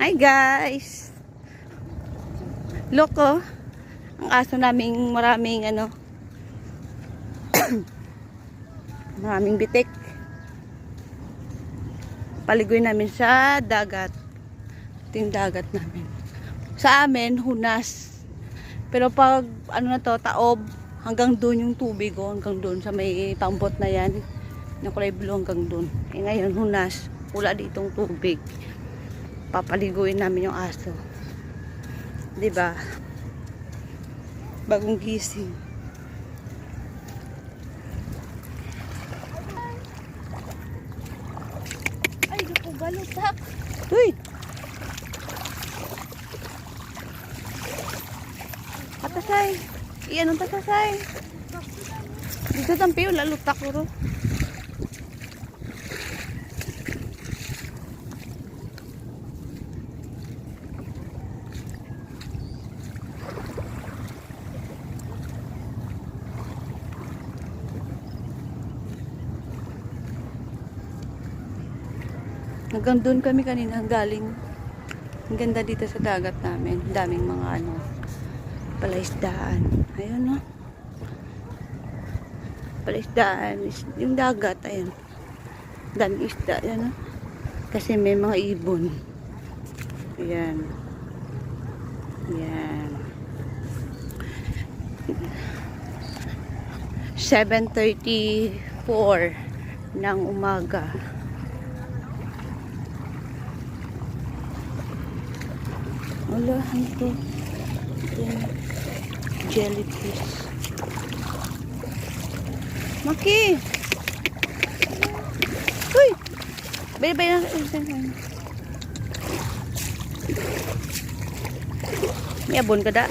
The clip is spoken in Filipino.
Hi guys! Look oh, ang aso naming maraming maraming bitik. Paligoy namin sa dagat. Ito yung dagat namin. Sa amin, hunas. Pero pag taob, hanggang doon yung tubig oh, hanggang doon sa may pambot na yan. Yung kulay blue hanggang doon. Eh ngayon, hunas. Wala ditong tubig. Papaliguin namin yung aso. 'Di ba? Bagong gising. Ay, di ko galutak. Uy! Patasay. Iyan ang patasay. Dito tampi, lalutak ko. Hanggang doon kami kanina galing. Ang ganda dito sa dagat namin. Daming mga palaisdaan. Ayun no. Palaisdaan. Yung dagat. Ayun. Daming isda. Ayun no. Kasi may mga ibon. Ayan. Ayan. 7:34 ng umaga. Wala, ito. Jellyfish. Maki! Uy! Bay-bay na. May abon ka da.